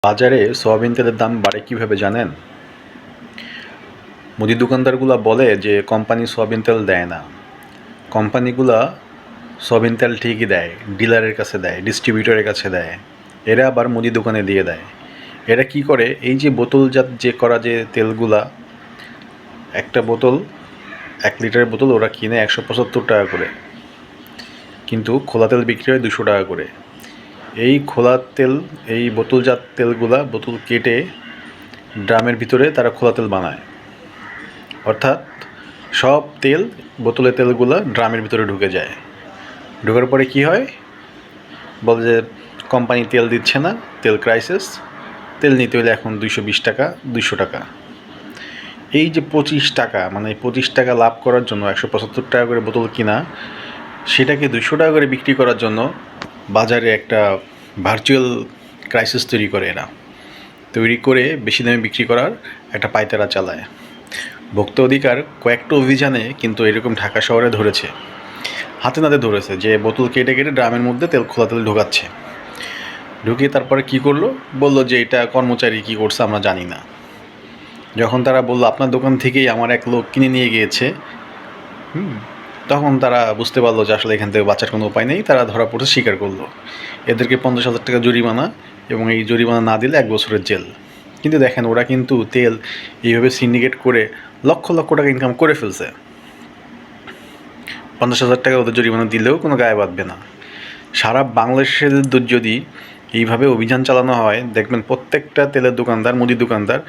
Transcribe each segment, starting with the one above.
বাজারে সয়াবিন তেলের দাম বাড়ে কীভাবে জানেন? মুদি দোকানদারগুলো বলে যে কোম্পানি সয়াবিন তেল দেয় না। কোম্পানিগুলা সয়াবিন তেল ঠিকই দেয়, ডিলারের কাছে দেয়, ডিস্ট্রিবিউটরের কাছে দেয়। এরা আবার মুদি দোকানে দিয়ে দেয়। এরা কি করে, এই যে বোতলজাত যে করা যে তেলগুলা, একটা বোতল 1 লিটারের বোতল ওরা কিনে 175 টাকা করে, কিন্তু খোলা তেল বিক্রি হয় 200 টাকা করে। এই খোলা তেল, এই বোতলজাত তেলগুলা বোতল কেটে ড্রামের ভিতরে তারা খোলা তেল বানায়। অর্থাৎ সব তেল, বোতলের তেলগুলা ড্রামের ভিতরে ঢুকে যায়। ঢোকার পরে কি হয়, বলে যে কোম্পানি তেল দিচ্ছে না, তেল ক্রাইসিস, তেল নিতে হলে এখন 220 টাকা, 200 টাকা। এই যে 25 টাকা, মানে 25 টাকা লাভ করার জন্য 175 টাকা করে বোতল কিনা, সেটাকে 200 টাকা করে বিক্রি করার জন্য বাজারে একটা ভার্চুয়াল ক্রাইসিস তৈরি করে। এরা তৈরি করে বেশি দামে বিক্রি করার একটা পায়তারা চালায়। ভোক্তা অধিকার কয়েকটা অভিযানে কিন্তু এরকম ঢাকা শহরে ধরেছে, হাতে নাতে ধরেছে, যে বোতল কেটে কেটে ড্রামের মধ্যে খোলা তেল ঢোকাচ্ছে। ঢুকিয়ে তারপরে কি করলো, বললো যে এটা কর্মচারী কি করছে আমরা জানি না। যখন তারা বললো আপনার দোকান থেকেই আমার এক লোক কিনে নিয়ে গিয়েছে, তখন তারা বুঝতে পারলো যে আসলে এখান থেকে বাঁচার কোনো উপায় নেই। তারা ধরা পড়তে স্বীকার করলো। এদেরকে 50,000 টাকা জরিমানা, এবং এই জরিমানা না দিলে 1 বছরের জেল। কিন্তু দেখেন, ওরা কিন্তু তেল এইভাবে সিন্ডিকেট করে লক্ষ লক্ষ টাকা ইনকাম করে ফেলছে। 50,000 টাকা ওদের জরিমানা দিলেও কোনো গায়ে বাঁধবে না। সারা বাংলাদেশের যদি এইভাবে অভিযান চালানো হয়, দেখবেন প্রত্যেকটা তেলের দোকানদার, মুদি দোকানদার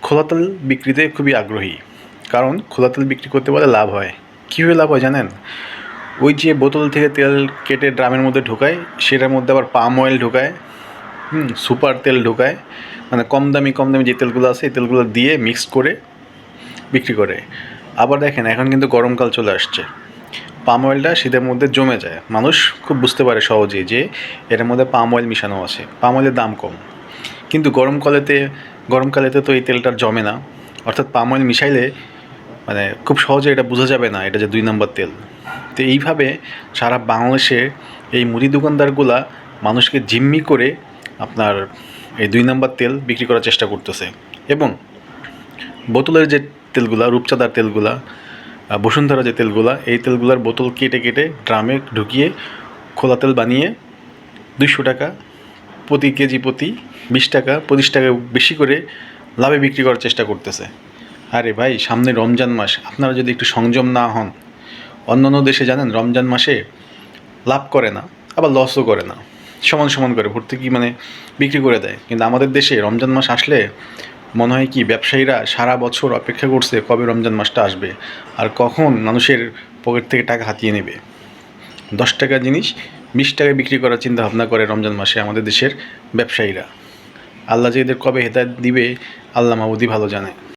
খোলা তেল বিক্রিতে খুবই আগ্রহী। কারণ খোলা তেল বিক্রি করতে পারলে লাভ হয়। কীভাবে লাভ হয় জানেন? ওই যে বোতল থেকে তেল কেটে ড্রামের মধ্যে ঢোকায়, সেটার মধ্যে আবার পাম অয়েল ঢোকায়, সুপার তেল ঢোকায়, মানে কম দামি যে তেলগুলো আছে, এই তেলগুলো দিয়ে মিক্স করে বিক্রি করে। আবার দেখেন, এখন কিন্তু গরমকাল চলে আসছে, পাম অয়েলটা শীতের মধ্যে জমে যায়। মানুষ খুব বুঝতে পারে সহজেই যে এটার মধ্যে পাম অয়েল মিশানো আছে, পাম অয়েলের দাম কম। কিন্তু গরমকালেতে তো এই তেলটা জমে না। অর্থাৎ পাম অয়েল মিশাইলে মানে খুব সহজে এটা বোঝা যাবে না এটা যে 2 নম্বর তেল। তো এইভাবে সারা বাংলাদেশে এই মুদি দোকানদারগুলা মানুষকে জিম্মি করে আপনার এই 2 নম্বর তেল বিক্রি করার চেষ্টা করতেছে। এবং বোতলের যে তেলগুলা, রূপচাঁদার তেলগুলা, বসুন্ধরা যে তেলগুলা, এই তেলগুলার বোতল কেটে কেটে ড্রামে ঢুকিয়ে খোলা তেল বানিয়ে 200 টাকা প্রতি কেজি, প্রতি 20 টাকা, 25 টাকা বেশি করে লাভে বিক্রি করার চেষ্টা করতেছে। আরে ভাই, সামনে রমজান মাস, আপনারা যদি একটু সংযম না হন, অন্যান্য দেশে জানেন রমজান মাসে লাভ করে না, আবার লসও করে না, সমান সমান করে ভর্তুকি মানে বিক্রি করে দেয়। কিন্তু আমাদের দেশে রমজান মাস আসলে মনে হয় কি, ব্যবসায়ীরা সারা বছর অপেক্ষা করছে কবে রমজান মাসটা আসবে আর কখন মানুষের পকেট থেকে টাকা হাতিয়ে নেবে। 10 টাকার জিনিস 20 টাকায় বিক্রি করার চিন্তা ভাবনা করে রমজান মাসে আমাদের দেশের ব্যবসায়ীরা। আল্লাহ যে এদের কবে হেদায়েত দিবে, আল্লাহ মাবুদি ভালো জানে।